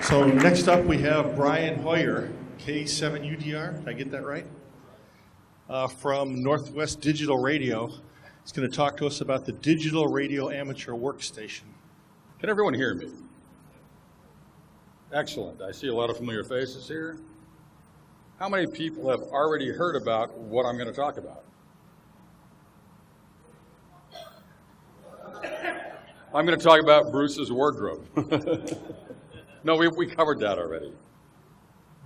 So next up we have Bryan Hoyer, K7udr, did I get that right? From Northwest Digital Radio. He's going to talk to us about the Digital Radio Amateur Workstation. Can everyone hear me? Excellent. I see a lot of familiar faces here. How many people have already heard about what I'm going to talk about? I'm going to talk about Bruce's wardrobe. No, we covered that already.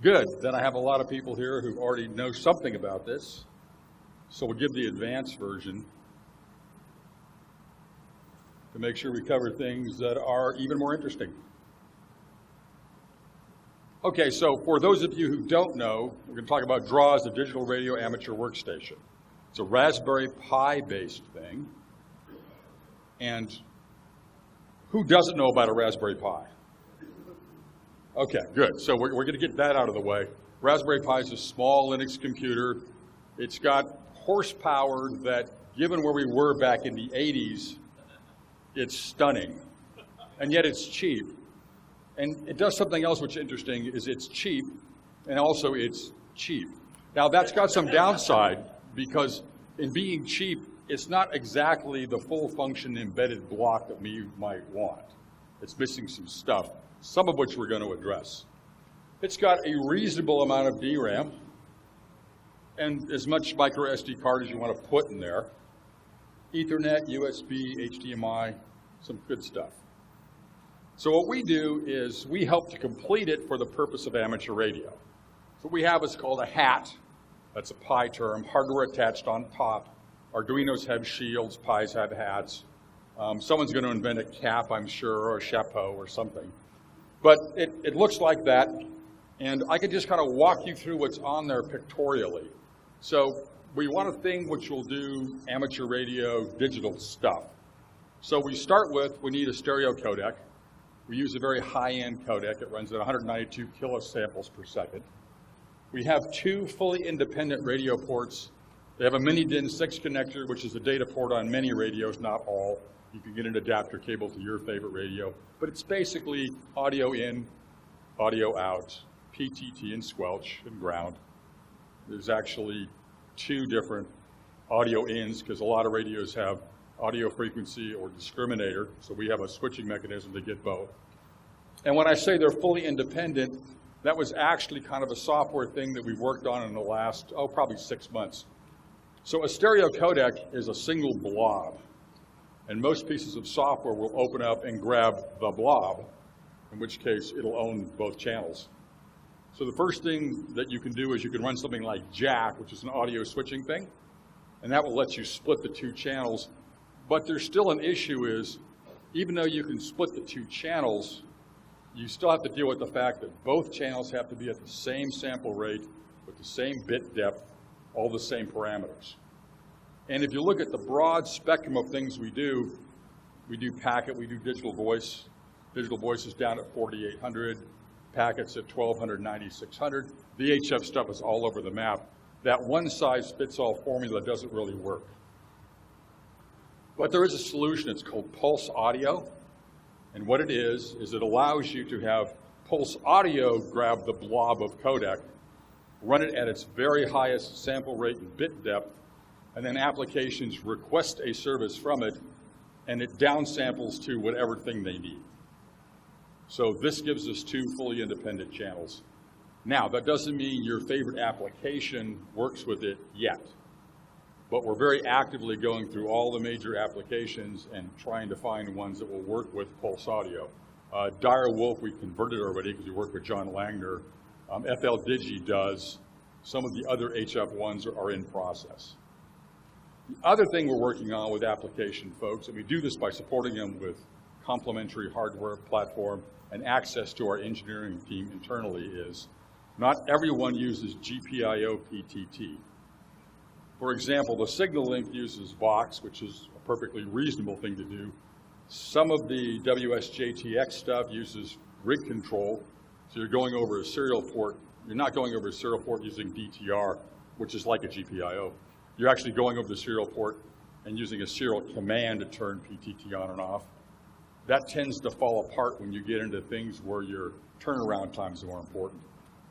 Good. Then I have a lot of people here who already know something about this. So we'll give the advanced version to make sure we cover things that are even more interesting. Okay, so for those of you who don't know, we're going to talk about DRAW as the Digital Radio Amateur Workstation. It's a Raspberry Pi-based thing. And who doesn't know about a Raspberry Pi? Okay, good. So we're going to get that out of the way. Raspberry Pi is a small Linux computer. It's got horsepower that, given where we were back in the 80s, it's stunning. And yet it's cheap. And it does something else which is interesting, is it's cheap, and also it's cheap. Now that's got some downside, because in being cheap, it's not exactly the full function embedded block that you might want. It's missing some stuff, some of which we're going to address. It's got a reasonable amount of DRAM, and as much micro SD card as you want to put in there. Ethernet, USB, HDMI, some good stuff. So what we do is we help to complete it for the purpose of amateur radio. So what we have is called a hat. That's a Pi term, hardware attached on top. Arduinos have shields, Pis have hats. Someone's going to invent a cap, I'm sure, or a chapeau or something. But it looks like that, and I could just kind of walk you through what's on there pictorially. So we want a thing which will do amateur radio digital stuff. So we start with, we need a stereo codec. We use a very high-end codec. It runs at 192 kilosamples per second. We have two fully independent radio ports. They have a mini DIN 6 connector, which is a data port on many radios, not all. You can get an adapter cable to your favorite radio. But it's basically audio in, audio out, PTT and squelch and ground. There's actually two different audio ins, because a lot of radios have audio frequency or discriminator, so we have a switching mechanism to get both. And when I say they're fully independent, that was actually kind of a software thing that we've worked on in the last, probably 6 months. So a stereo codec is a single blob, and most pieces of software will open up and grab the blob, in which case it'll own both channels. So the first thing that you can do is you can run something like jack, which is an audio switching thing, and that will let you split the two channels. But there's still an issue is, even though you can split the two channels, you still have to deal with the fact that both channels have to be at the same sample rate, with the same bit depth, all the same parameters. And if you look at the broad spectrum of things we do packet, we do digital voice. Digital voice is down at 4800, packets at 1200, 9600. VHF stuff is all over the map. That one-size-fits-all formula doesn't really work. But there is a solution. It's called pulse audio. And what it is it allows you to have pulse audio grab the blob of codec, run it at its very highest sample rate and bit depth, and then applications request a service from it, and it downsamples to whatever thing they need. So this gives us two fully independent channels. Now, that doesn't mean your favorite application works with it yet. But we're very actively going through all the major applications and trying to find ones that will work with pulse audio. Dire Wolf, we converted already because we work with John Langner. FL Digi does. Some of the other HF ones are in process. The other thing we're working on with application folks, and we do this by supporting them with complementary hardware platform and access to our engineering team internally, is not everyone uses GPIO PTT. For example, the Signal Link uses Vox, which is a perfectly reasonable thing to do. Some of the WSJTX stuff uses rig control, so you're going over a serial port. You're not going over a serial port using DTR, which is like a GPIO. You're actually going over the serial port and using a serial command to turn PTT on and off. that tends to fall apart when you get into things where your turnaround time is more important.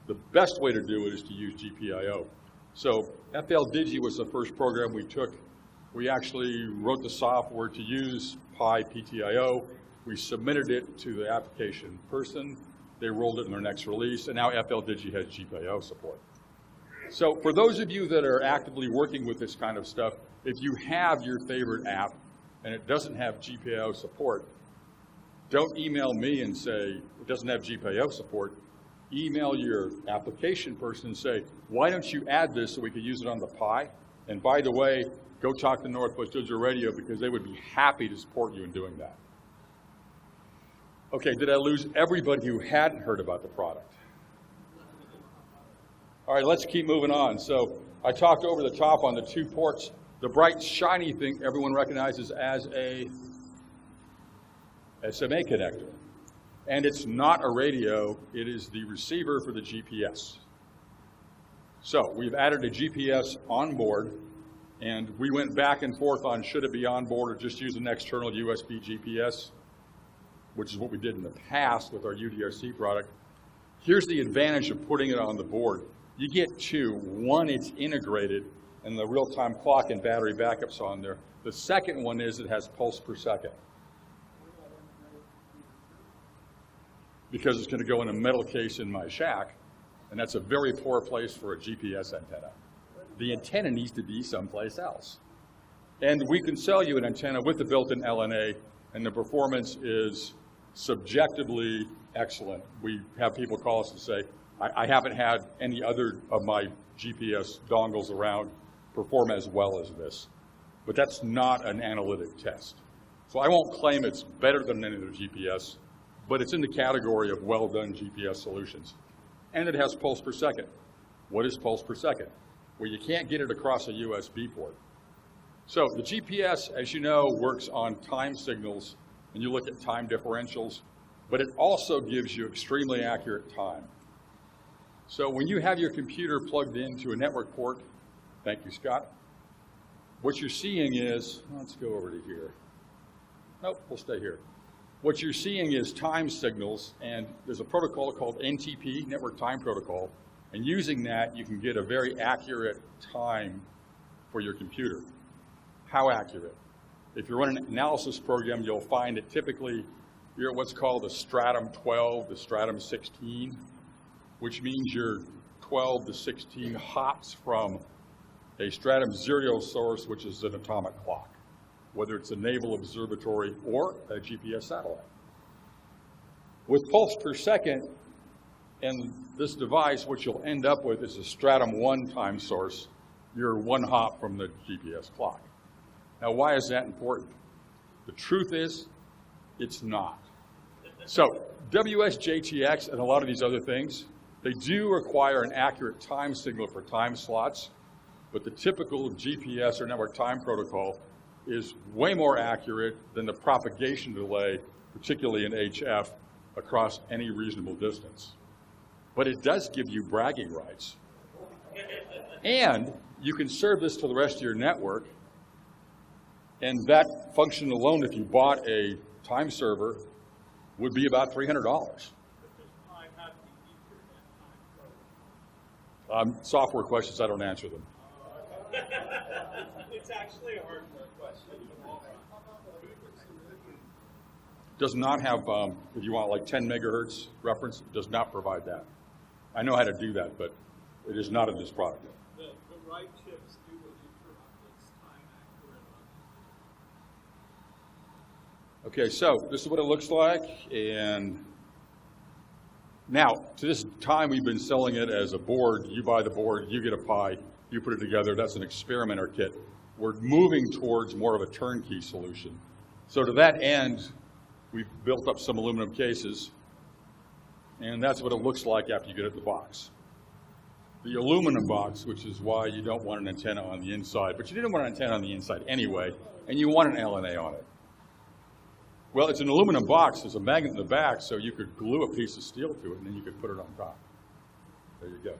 The best way to do it is to use GPIO. So FL-Digi was the first program we took. We actually wrote the software to use Pi PTIO. We submitted it to the application person. They rolled it in their next release, and now FL-Digi has GPIO support. So for those of you that are actively working with this kind of stuff, if you have your favorite app and it doesn't have GPIO support, don't email me and say it doesn't have GPIO support. Email your application person and say, why don't you add this so we can use it on the Pi? And by the way, go talk to Northwest Digital Radio because they would be happy to support you in doing that. Okay, did I lose everybody who hadn't heard about the product? All right, let's keep moving on. So I talked over the top on the 2 ports. The bright, shiny thing everyone recognizes as a SMA connector. And it's not a radio, it is the receiver for the GPS. So we've added a GPS on board, and we went back and forth on should it be on board or just use an external USB GPS, which is what we did in the past with our UDRC product. Here's the advantage of putting it on the board. You get 2. One, it's integrated, and the real-time clock and battery backup's on there. The second one is it has pulse per second. Because it's going to go in a metal case in my shack, and that's a very poor place for a GPS antenna. The antenna needs to be someplace else. And we can sell you an antenna with the built-in LNA, and the performance is subjectively excellent. We have people call us and say, I haven't had any other of my GPS dongles around perform as well as this. But that's not an analytic test. So I won't claim it's better than any other GPS, but it's in the category of well-done GPS solutions. And it has pulse per second. What is pulse per second? Well, you can't get it across a USB port. So the GPS, as you know, works on time signals, and you look at time differentials, but it also gives you extremely accurate time. So when you have your computer plugged into a network port, thank you, Scott, what you're seeing is, let's go over to here. Nope, we'll stay here. What you're seeing is time signals, and there's a protocol called NTP, Network Time Protocol, and using that, you can get a very accurate time for your computer. How accurate? If you run an analysis program, you'll find that typically you're at what's called the stratum 12, the stratum 16, which means you're 12 to 16 hops from a stratum 0 source, which is an atomic clock, whether it's a naval observatory or a GPS satellite. With pulse per second and this device, what you'll end up with is a stratum 1 time source. You're 1 hop from the GPS clock. Now, why is that important? The truth is, it's not. So WSJTX and a lot of these other things, they do require an accurate time signal for time slots, but the typical GPS or network time protocol is way more accurate than the propagation delay, particularly in HF, across any reasonable distance. But it does give you bragging rights. And you can serve this to the rest of your network, and that function alone, if you bought a time server, would be about $300. Software questions, I don't answer them. It's actually a hardware question. Does not have, if you want like 10 megahertz reference, it does not provide that. I know how to do that, but it is not in this product. The right chips do what you provide. It's time accurate. Okay, so this is what it looks like, and now, to this time we've been selling it as a board. You buy the board, you get a Pi, you put it together, that's an experimenter kit. We're moving towards more of a turnkey solution. So to that end, we've built up some aluminum cases, and that's what it looks like after you get it in the box. The aluminum box, which is why you don't want an antenna on the inside, but you didn't want an antenna on the inside anyway, and you want an LNA on it. Well, it's an aluminum box, there's a magnet in the back, so you could glue a piece of steel to it, and then you could put it on top. There you go.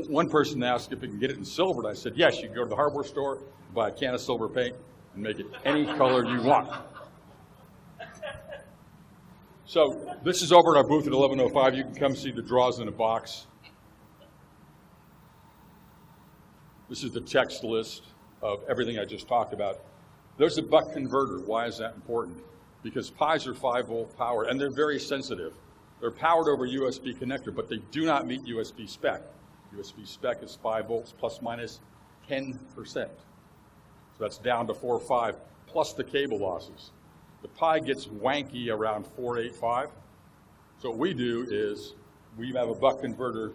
One person asked if you can get it in silver, and I said, yes, you can go to the hardware store, buy a can of silver paint, and make it any color you want. So this is over at our booth at 1105. You can come see the draws in a box. This is the text list of everything I just talked about. There's a buck converter. Why is that important? Because Pis are 5-volt powered, and they're very sensitive. They're powered over USB connector, but they do not meet USB spec. USB spec is 5 volts plus minus 10%. So that's down to 4 or 5, plus the cable losses. The Pi gets wanky around 485. So what we do is we have a buck converter,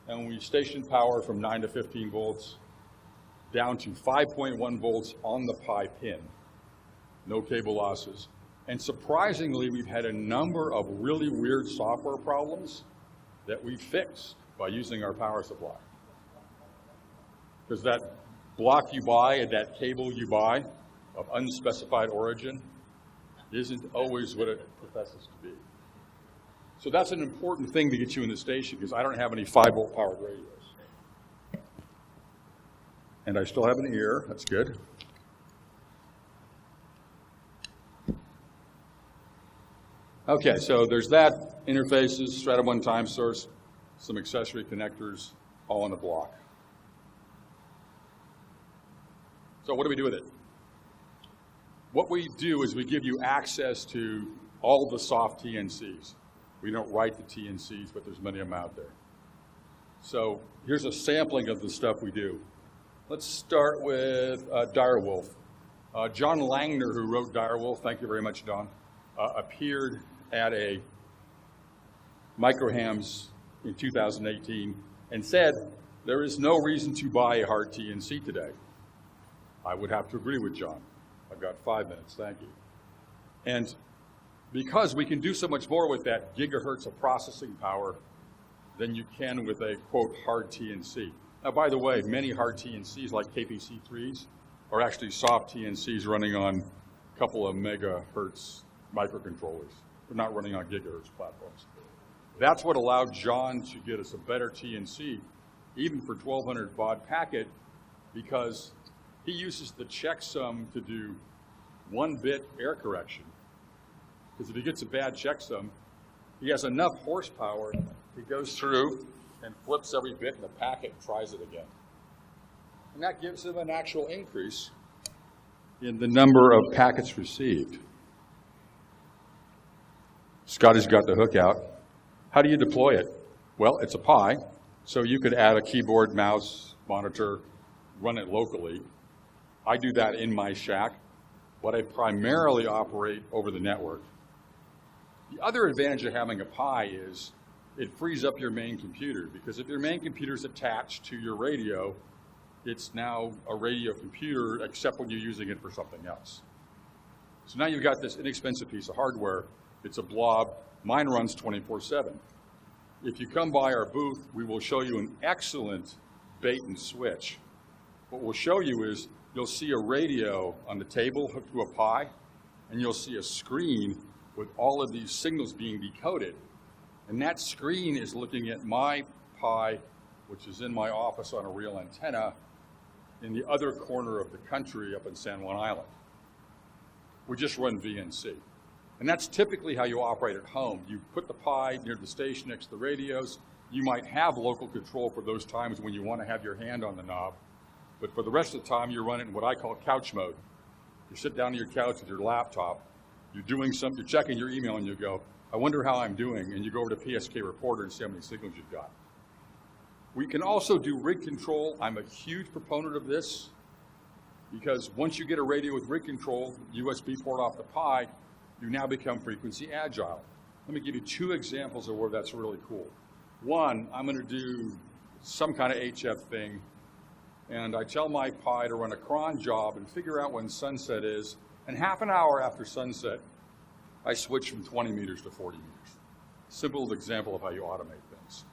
and we station power from 9 to 15 volts down to 5.1 volts on the Pi pin. No cable losses. And surprisingly, we've had a number of really weird software problems that we fixed by using our power supply. Because that block you buy and that cable you buy of unspecified origin isn't always what it professes to be. So that's an important thing to get you in the station, because I don't have any 5-volt powered radios. And I still have an ear, that's good. Okay, so there's that, interfaces, Strata 1 time source, some accessory connectors, all on the block. So what do we do with it? What we do is we give you access to all the soft TNCs. We don't write the TNCs, but there's many of them out there. So here's a sampling of the stuff we do. Let's start with Direwolf. John Langner, who wrote Direwolf, thank you very much, Don, appeared at a Microhams in 2018 and said, there is no reason to buy a hard TNC today. I would have to agree with John. I've got 5 minutes, thank you. And because we can do so much more with that gigahertz of processing power than you can with a, quote, hard TNC. Now, by the way, many hard TNCs like KPC3s are actually soft TNCs running on a couple of megahertz microcontrollers. They're not running on gigahertz platforms. That's what allowed John to get us a better TNC, even for 1200 baud packet, because he uses the checksum to do 1-bit error correction. Because if he gets a bad checksum, he has enough horsepower, he goes through and flips every bit in the packet and tries it again. And that gives him an actual increase in the number of packets received. Scotty's got the hook out. How do you deploy it? Well, it's a Pi, so you could add a keyboard, mouse, monitor, run it locally. I do that in my shack, but I primarily operate over the network. The other advantage of having a Pi is it frees up your main computer, because if your main computer is attached to your radio, it's now a radio computer, except when you're using it for something else. So now you've got this inexpensive piece of hardware. It's a blob. Mine runs 24/7. If you come by our booth, we will show you an excellent bait and switch. What we'll show you is you'll see a radio on the table hooked to a Pi, and you'll see a screen with all of these signals being decoded. And that screen is looking at my Pi, which is in my office on a real antenna, in the other corner of the country up in San Juan Island. We just run VNC. And that's typically how you operate at home. You put the Pi near the station next to the radios. You might have local control for those times when you want to have your hand on the knob. But for the rest of the time, you run it in what I call couch mode. You sit down on your couch with your laptop. You're doing something, you're checking your email, and you go, I wonder how I'm doing. And you go over to PSK Reporter and see how many signals you've got. We can also do rig control. I'm a huge proponent of this, because once you get a radio with rig control, USB port off the Pi, you now become frequency agile. Let me give you 2 examples of where that's really cool. One, I'm going to do some kind of HF thing, and I tell my Pi to run a cron job and figure out when sunset is, and half an hour after sunset, I switch from 20 meters to 40 meters. Simple example of how you automate things.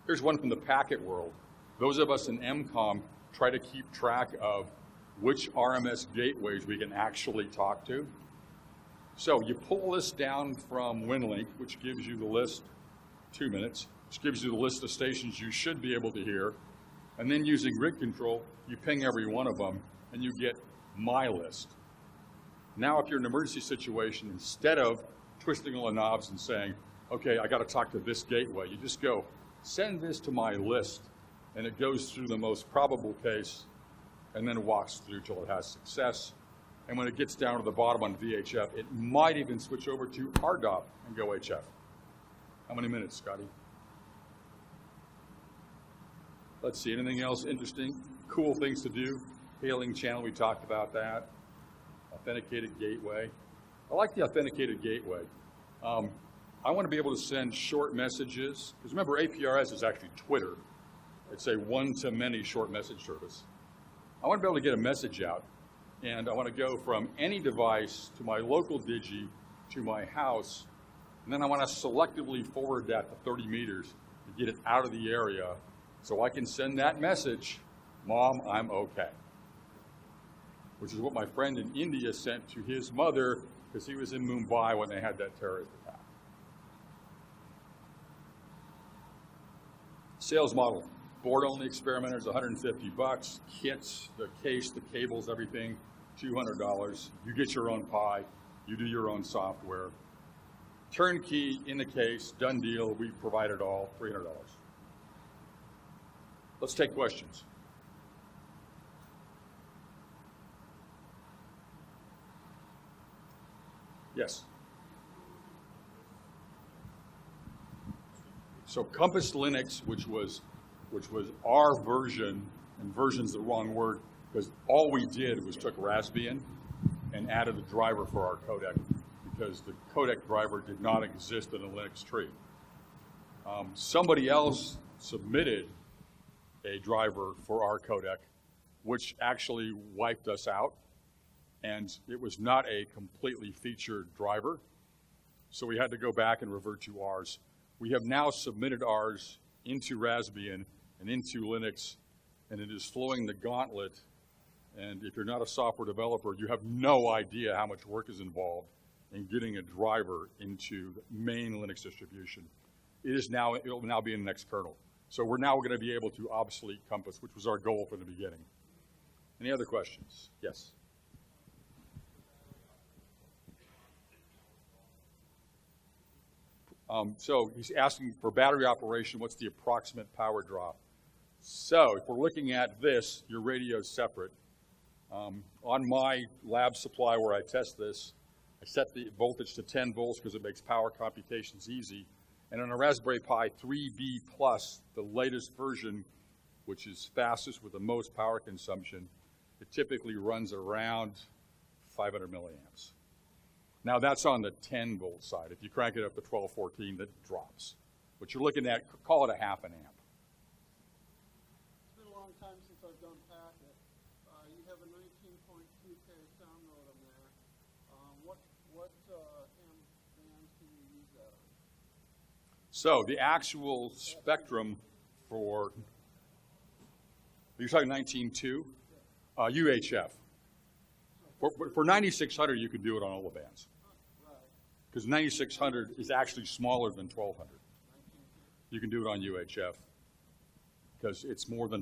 Here's one from the packet world. Those of us in MCOM try to keep track of which RMS gateways we can actually talk to. So you pull this down from WinLink, which gives you the list, 2 minutes, which gives you the list of stations you should be able to hear. And then using rig control, you ping every one of them, and you get my list. Now, if you're in an emergency situation, instead of twisting all the knobs and saying, okay, I got to talk to this gateway. You just go, send this to my list, and it goes through the most probable case and then walks through till it has success. And when it gets down to the bottom on VHF, it might even switch over to RDOF and go HF. How many minutes, Scotty? Let's see, anything else interesting? Cool things to do. Hailing channel, we talked about that. Authenticated gateway. I like the authenticated gateway. I want to be able to send short messages, because remember, APRS is actually Twitter. It's a one-to-many short message service. I want to be able to get a message out, and I want to go from any device to my local digi to my house, and then I want to selectively forward that to 30 meters to get it out of the area so I can send that message, Mom, I'm okay. Which is what my friend in India sent to his mother because he was in Mumbai when they had that terrorist attack. Sales model. Board-only experimenters, $150. Kits, the case, the cables, everything, $200. You get your own Pi. You do your own software. Turnkey in the case, done deal. We provide it all, $300. Let's take questions. Yes. So Compass Linux, which was our version, and version's the wrong word, because all we did was took Raspbian and added a driver for our codec, because the codec driver did not exist in a Linux tree. Somebody else submitted a driver for our codec, which actually wiped us out, and it was not a completely featured driver, so we had to go back and revert to ours. We have now submitted ours into Raspbian and into Linux, and it is flowing the gauntlet, and if you're not a software developer, you have no idea how much work is involved in getting a driver into the main Linux distribution. It will now be in the next kernel. So we're now going to be able to obsolete Compass, which was our goal from the beginning. Any other questions? Yes. So he's asking for battery operation, what's the approximate power draw? So if we're looking at this, your radio is separate. On my lab supply where I test this, I set the voltage to 10 volts because it makes power computations easy. And on a Raspberry Pi 3B Plus, the latest version, which is fastest with the most power consumption, it typically runs around 500 milliamps. Now that's on the 10 volt side. If you crank it up to 12, 14, that drops. But you're looking at, call it a half an amp. It's been a long time since I've done packet. You have a 19.2K sound modem there. What bands can you use that on? So the actual spectrum for, you're talking 19.2? UHF. For 9600, you could do it on all the bands. Because 9600 is actually smaller than 1200. You can do it on UHF because it's more than